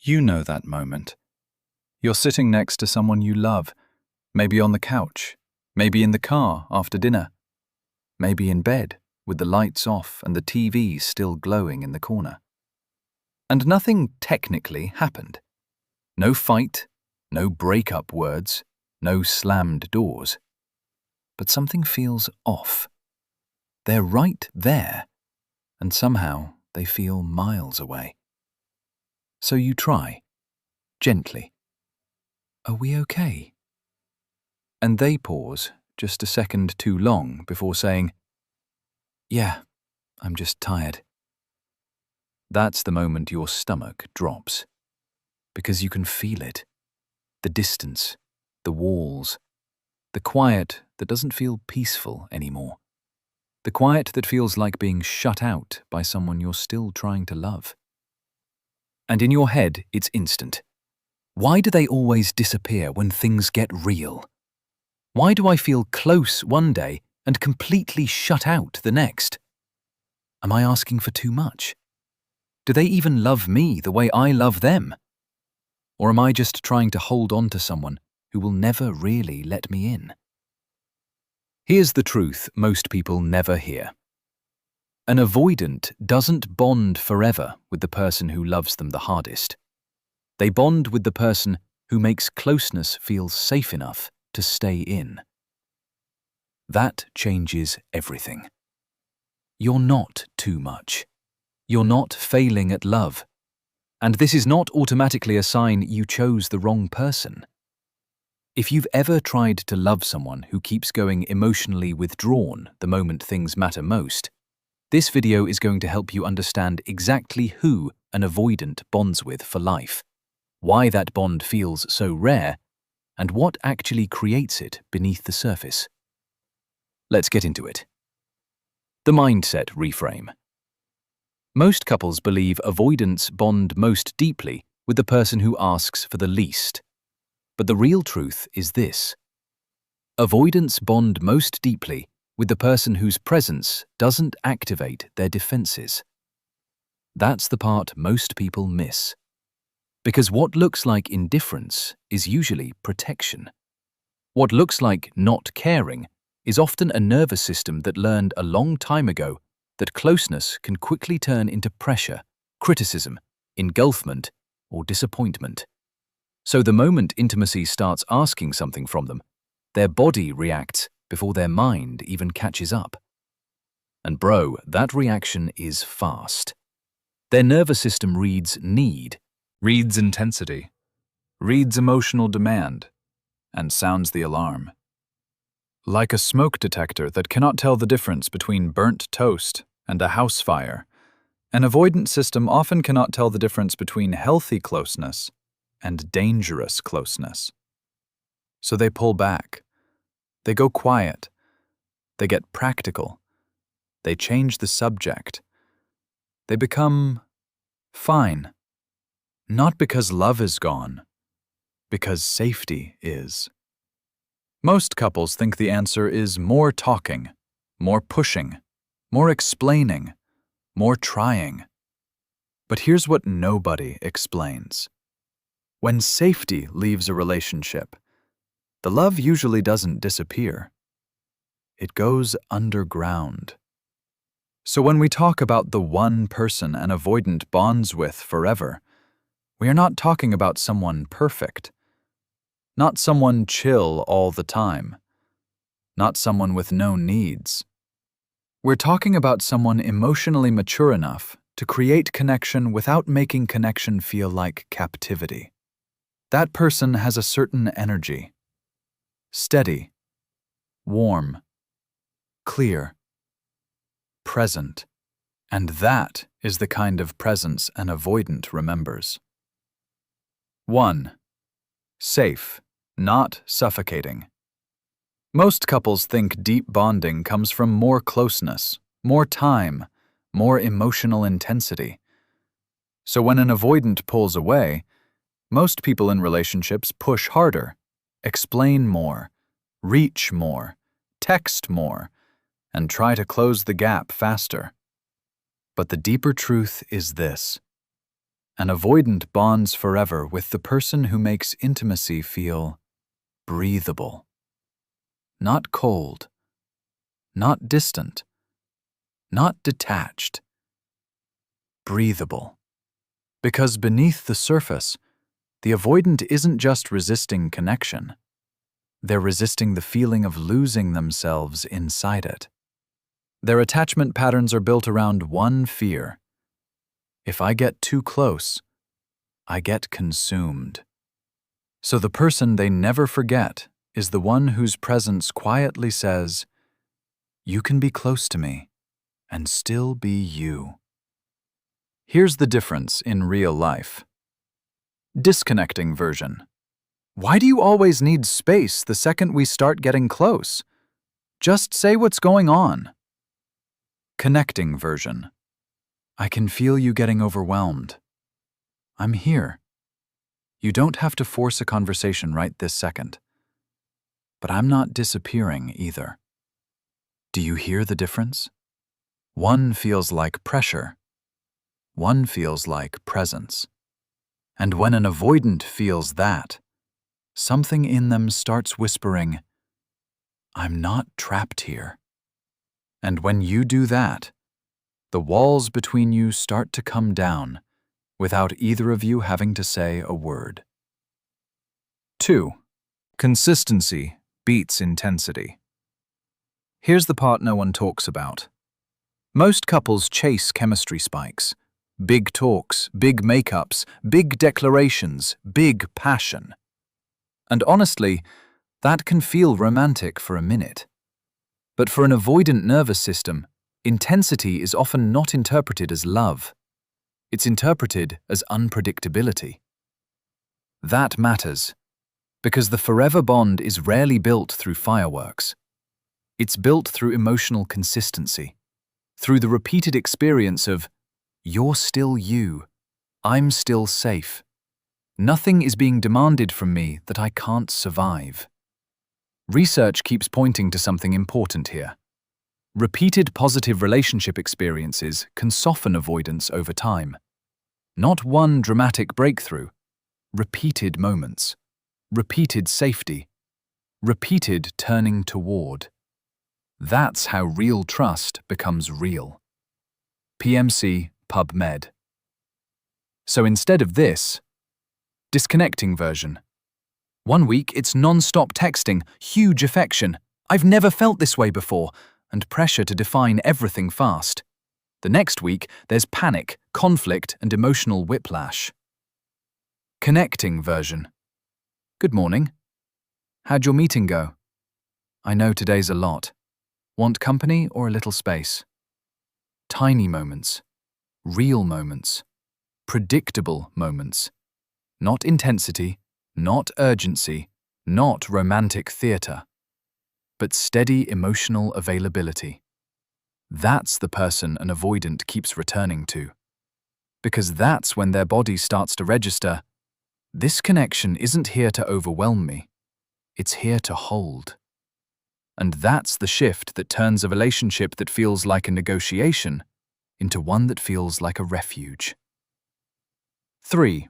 You know that moment. You're sitting next to someone you love, maybe on the couch, maybe in the car after dinner, maybe in bed with the lights off and the TV still glowing in the corner. And nothing technically happened. No fight, no breakup words, no slammed doors. But something feels off. They're right there, and somehow they feel miles away. So you try, gently. Are we okay? And they pause just a second too long before saying, yeah, I'm just tired. That's the moment your stomach drops, because you can feel it. The distance, the walls, the quiet that doesn't feel peaceful anymore. The quiet that feels like being shut out by someone you're still trying to love. And in your head, it's instant. Why do they always disappear when things get real? Why do I feel close one day and completely shut out the next? Am I asking for too much? Do they even love me the way I love them? Or am I just trying to hold on to someone who will never really let me in? Here's the truth most people never hear. An avoidant doesn't bond forever with the person who loves them the hardest. They bond with the person who makes closeness feel safe enough to stay in. That changes everything. You're not too much. You're not failing at love. And this is not automatically a sign you chose the wrong person. If you've ever tried to love someone who keeps going emotionally withdrawn the moment things matter most, this video is going to help you understand exactly who an avoidant bonds with for life, why that bond feels so rare, and what actually creates it beneath the surface. Let's get into it. The mindset reframe. Most couples believe avoidants bond most deeply with the person who asks for the least. But the real truth is this. Avoidants bond most deeply with the person whose presence doesn't activate their defenses. That's the part most people miss. Because what looks like indifference is usually protection. What looks like not caring is often a nervous system that learned a long time ago that closeness can quickly turn into pressure, criticism, engulfment, or disappointment. So the moment intimacy starts asking something from them, their body reacts before their mind even catches up. And bro, that reaction is fast. Their nervous system reads need, reads intensity, reads emotional demand, and sounds the alarm. Like a smoke detector that cannot tell the difference between burnt toast and a house fire, an avoidant system often cannot tell the difference between healthy closeness and dangerous closeness. So they pull back. They go quiet. They get practical. They change the subject. They become fine. Not because love is gone, because safety is. Most couples think the answer is more talking, more pushing, more explaining, more trying. But here's what nobody explains. When safety leaves a relationship, the love usually doesn't disappear. It goes underground. So when we talk about the one person an avoidant bonds with forever, we are not talking about someone perfect. Not someone chill all the time. Not someone with no needs. We're talking about someone emotionally mature enough to create connection without making connection feel like captivity. That person has a certain energy. Steady, warm, clear, present. And that is the kind of presence an avoidant remembers. 1. Safe, not suffocating. Most couples think deep bonding comes from more closeness, more time, more emotional intensity. So when an avoidant pulls away, most people in relationships push harder, explain more, reach more, text more, and try to close the gap faster. But the deeper truth is this. An avoidant bonds forever with the person who makes intimacy feel breathable. Not cold, not distant, not detached. Breathable. Because beneath the surface, the avoidant isn't just resisting connection. They're resisting the feeling of losing themselves inside it. Their attachment patterns are built around one fear. If I get too close, I get consumed. So the person they never forget is the one whose presence quietly says, "You can be close to me and still be you." Here's the difference in real life. Disconnecting version. Why do you always need space the second we start getting close? Just say what's going on. Connecting version. I can feel you getting overwhelmed. I'm here. You don't have to force a conversation right this second. But I'm not disappearing either. Do you hear the difference? One feels like pressure. One feels like presence. And when an avoidant feels that, something in them starts whispering, "I'm not trapped here." And when you do that, the walls between you start to come down without either of you having to say a word. 2. Consistency beats intensity. Here's the part no one talks about. Most couples chase chemistry spikes. Big talks, big makeups, big declarations, big passion. And honestly, that can feel romantic for a minute. But for an avoidant nervous system, intensity is often not interpreted as love. It's interpreted as unpredictability. That matters, because the forever bond is rarely built through fireworks. It's built through emotional consistency, through the repeated experience of, "You're still you. I'm still safe. Nothing is being demanded from me that I can't survive." Research keeps pointing to something important here. Repeated positive relationship experiences can soften avoidance over time. Not one dramatic breakthrough, repeated moments, repeated safety, repeated turning toward. That's how real trust becomes real. PMC PubMed. So instead of this, disconnecting version. 1 week it's non-stop texting, huge affection, "I've never felt this way before," and pressure to define everything fast. The next week there's panic, conflict, and emotional whiplash. Connecting version. "Good morning. How'd your meeting go? I know today's a lot. Want company or a little space?" Tiny moments. Real moments, predictable moments, not intensity, not urgency, not romantic theater, but steady emotional availability. That's the person an avoidant keeps returning to, because that's when their body starts to register, "This connection isn't here to overwhelm me, it's here to hold." And that's the shift that turns a relationship that feels like a negotiation into one that feels like a refuge. 3.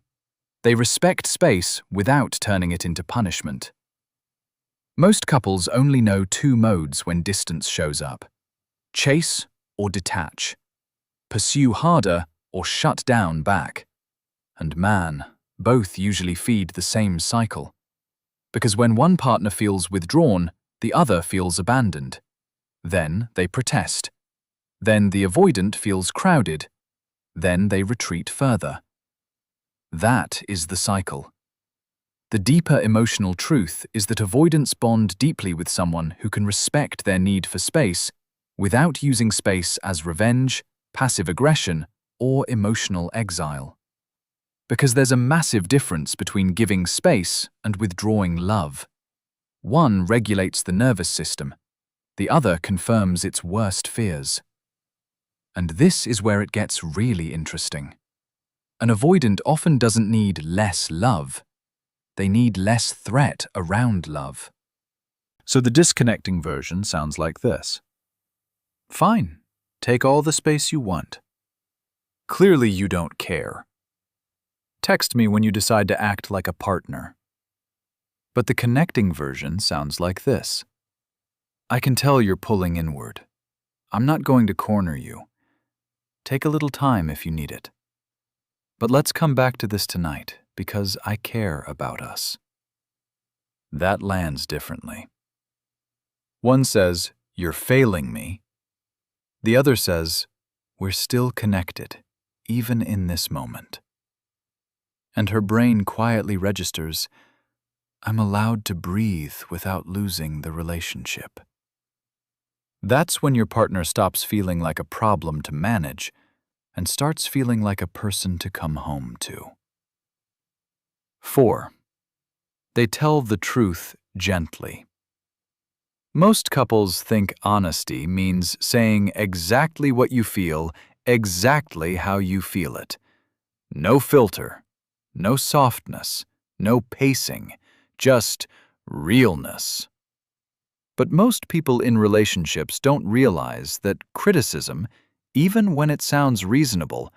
They respect space without turning it into punishment. Most couples only know 2 modes when distance shows up: chase or detach, pursue harder or shut down back. And man, both usually feed the same cycle. Because when one partner feels withdrawn, the other feels abandoned. Then they protest. Then the avoidant feels crowded. Then they retreat further. That is the cycle. The deeper emotional truth is that avoidants bond deeply with someone who can respect their need for space without using space as revenge, passive aggression, or emotional exile. Because there's a massive difference between giving space and withdrawing love. One regulates the nervous system. The other confirms its worst fears. And this is where it gets really interesting. An avoidant often doesn't need less love. They need less threat around love. So the disconnecting version sounds like this. "Fine, take all the space you want. Clearly you don't care. Text me when you decide to act like a partner. But the connecting version sounds like this. I can tell you're pulling inward. I'm not going to corner you. Take a little time if you need it. But let's come back to this tonight because I care about us. That lands differently. One says, you're failing me. The other says, we're still connected, even in this moment. And her brain quietly registers, I'm allowed to breathe without losing the relationship. That's when your partner stops feeling like a problem to manage and starts feeling like a person to come home to. 4. They tell the truth gently. Most couples think honesty means saying exactly what you feel, exactly how you feel it. No filter, no softness, no pacing, just realness. But most people in relationships don't realize that criticism, even when it sounds reasonable,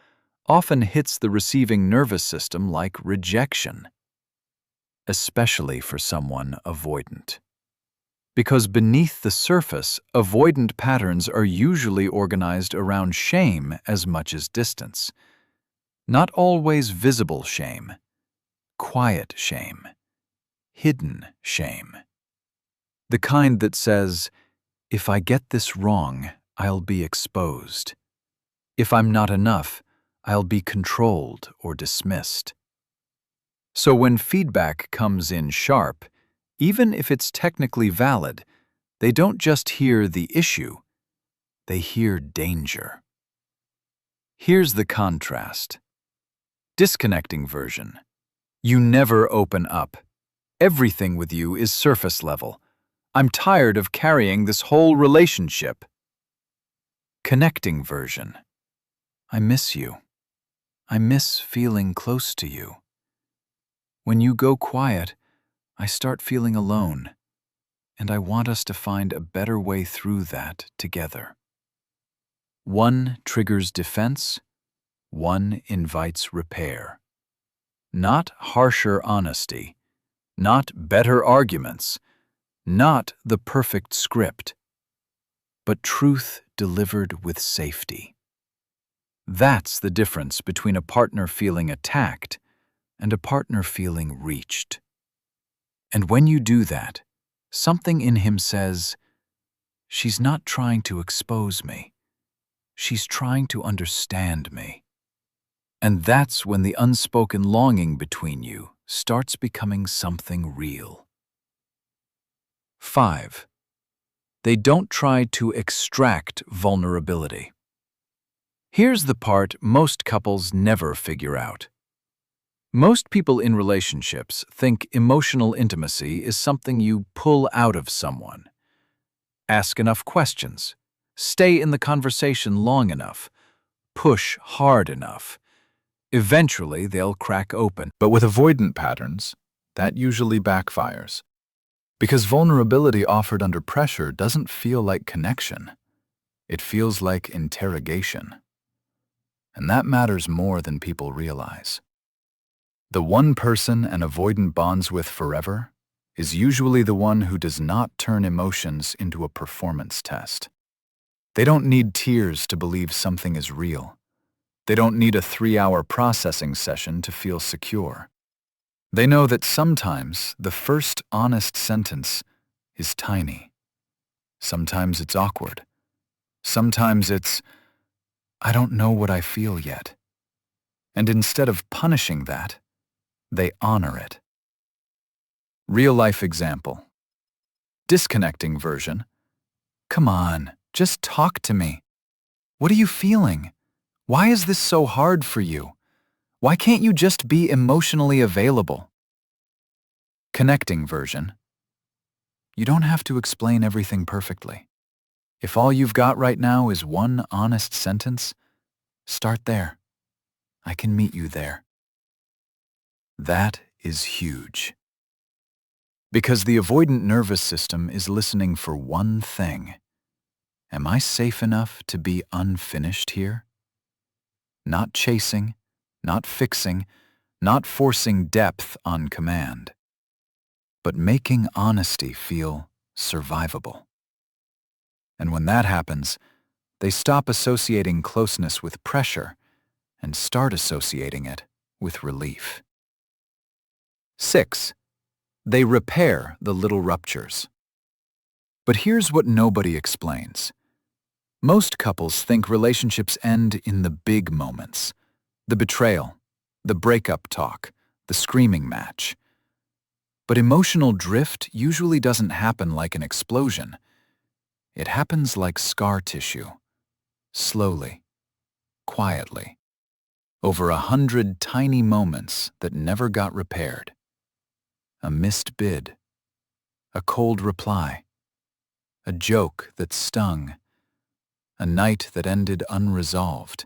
often hits the receiving nervous system like rejection, especially for someone avoidant. Because beneath the surface, avoidant patterns are usually organized around shame as much as distance. Not always visible shame, quiet shame, hidden shame. The kind that says, if I get this wrong, I'll be exposed. If I'm not enough, I'll be controlled or dismissed. So when feedback comes in sharp, even if it's technically valid, they don't just hear the issue, they hear danger. Here's the contrast. Disconnecting version. You never open up. Everything with you is surface level. I'm tired of carrying this whole relationship. Connecting version. I miss you. I miss feeling close to you. When you go quiet, I start feeling alone, and I want us to find a better way through that together. One triggers defense, one invites repair. Not harsher honesty, not better arguments, not the perfect script, but truth delivered with safety. That's the difference between a partner feeling attacked and a partner feeling reached. And when you do that, something in him says, she's not trying to expose me. She's trying to understand me. And that's when the unspoken longing between you starts becoming something real. 5. They don't try to extract vulnerability. Here's the part most couples never figure out. Most people in relationships think emotional intimacy is something you pull out of someone. Ask enough questions, stay in the conversation long enough, push hard enough. Eventually, they'll crack open. But with avoidant patterns, that usually backfires. Because vulnerability offered under pressure doesn't feel like connection. It feels like interrogation. And that matters more than people realize. The one person an avoidant bonds with forever is usually the one who does not turn emotions into a performance test. They don't need tears to believe something is real. They don't need a 3-hour processing session to feel secure. They know that sometimes the first honest sentence is tiny. Sometimes it's awkward. Sometimes it's, I don't know what I feel yet. And instead of punishing that, they honor it. Real-life example. Disconnecting version. Come on, just talk to me. What are you feeling? Why is this so hard for you? Why can't you just be emotionally available? Connecting version. You don't have to explain everything perfectly. If all you've got right now is one honest sentence, start there. I can meet you there. That is huge. Because the avoidant nervous system is listening for one thing. Am I safe enough to be unfinished here? Not chasing, not fixing, not forcing depth on command, but making honesty feel survivable. And when that happens, they stop associating closeness with pressure and start associating it with relief. 6. They repair the little ruptures. But here's what nobody explains. Most couples think relationships end in the big moments: the betrayal, the breakup talk, the screaming match. But emotional drift usually doesn't happen like an explosion. It happens like scar tissue, slowly, quietly, over 100 tiny moments that never got repaired. A missed bid, a cold reply, a joke that stung, a night that ended unresolved,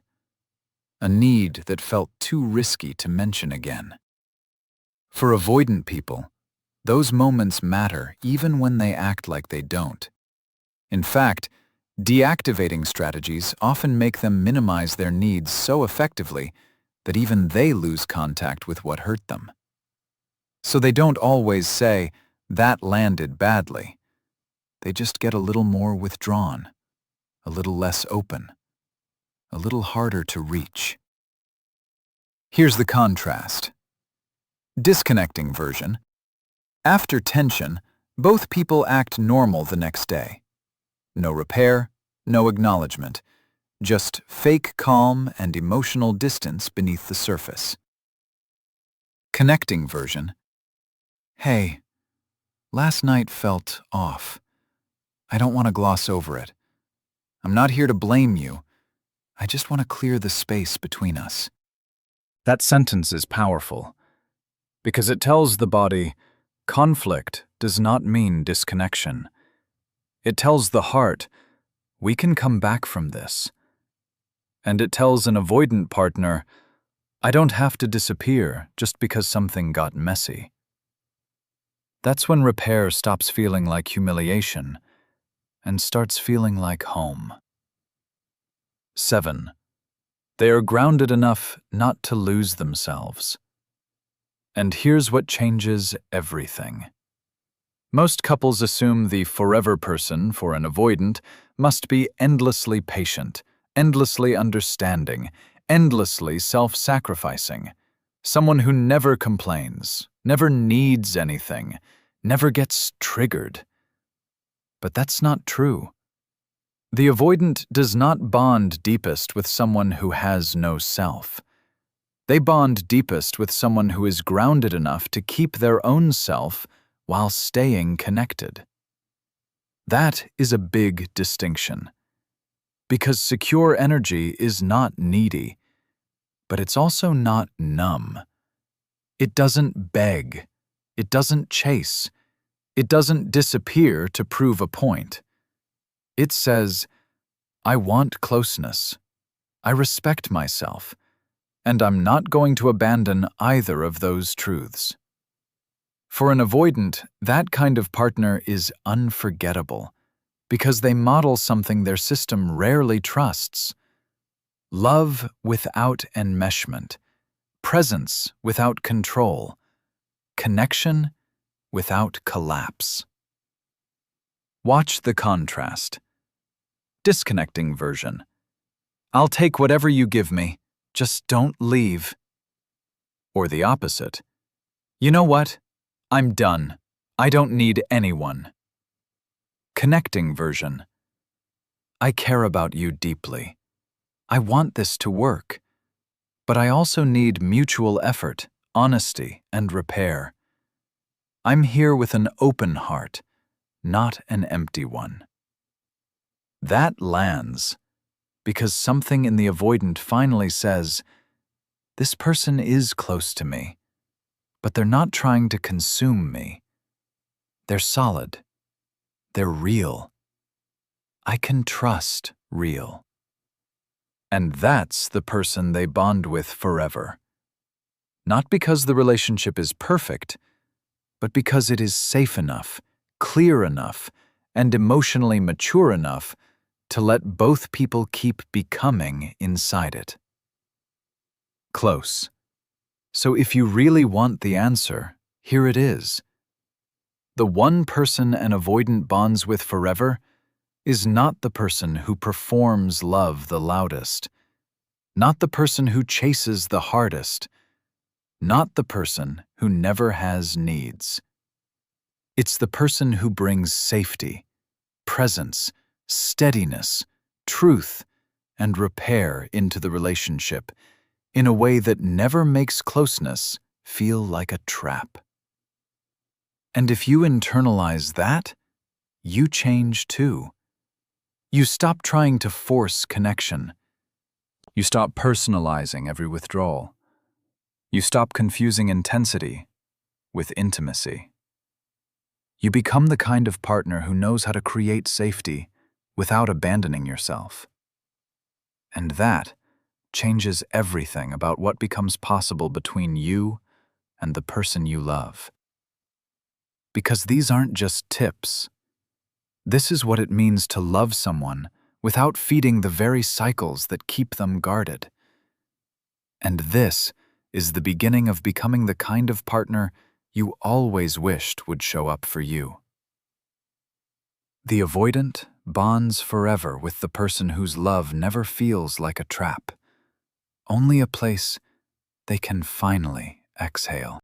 a need that felt too risky to mention again. For avoidant people, those moments matter even when they act like they don't. In fact, deactivating strategies often make them minimize their needs so effectively that even they lose contact with what hurt them. So they don't always say, "That landed badly." They just get a little more withdrawn, a little less open, a little harder to reach. Here's the contrast. Disconnecting version. After tension, both people act normal the next day. No repair, no acknowledgement, just fake calm and emotional distance beneath the surface. Connecting version. Hey, last night felt off. I don't want to gloss over it. I'm not here to blame you. I just want to clear the space between us. That sentence is powerful because it tells the body conflict does not mean disconnection. It tells the heart we can come back from this. And it tells an avoidant partner I don't have to disappear just because something got messy. That's when repair stops feeling like humiliation and starts feeling like home. 7. They are grounded enough not to lose themselves. And here's what changes everything. Most couples assume the forever person for an avoidant must be endlessly patient, endlessly understanding, endlessly self-sacrificing. Someone who never complains, never needs anything, never gets triggered. But that's not true. The avoidant does not bond deepest with someone who has no self. They bond deepest with someone who is grounded enough to keep their own self while staying connected. That is a big distinction. Because secure energy is not needy, but it's also not numb. It doesn't beg. It doesn't chase. It doesn't disappear to prove a point. It says, I want closeness. I respect myself. And I'm not going to abandon either of those truths. For an avoidant, that kind of partner is unforgettable because they model something their system rarely trusts: love without enmeshment, presence without control, connection without collapse. Watch the contrast. Disconnecting version. I'll take whatever you give me. Just don't leave. Or the opposite. You know what? I'm done. I don't need anyone. Connecting version. I care about you deeply. I want this to work. But I also need mutual effort, honesty, and repair. I'm here with an open heart, not an empty one. That lands because something in the avoidant finally says, this person is close to me, but they're not trying to consume me. They're solid. They're real. I can trust real. And that's the person they bond with forever. Not because the relationship is perfect, but because it is safe enough, clear enough, and emotionally mature enough to let both people keep becoming inside it. Close. So if you really want the answer, here it is. The one person an avoidant bonds with forever is not the person who performs love the loudest, not the person who chases the hardest, not the person who never has needs. It's the person who brings safety, presence, steadiness, truth, and repair into the relationship in a way that never makes closeness feel like a trap. And if you internalize that, you change too. You stop trying to force connection. You stop personalizing every withdrawal. You stop confusing intensity with intimacy. You become the kind of partner who knows how to create safety without abandoning yourself. And that changes everything about what becomes possible between you and the person you love. Because these aren't just tips. This is what it means to love someone without feeding the very cycles that keep them guarded. And this is the beginning of becoming the kind of partner you always wished would show up for you. The avoidant bonds forever with the person whose love never feels like a trap, only a place they can finally exhale.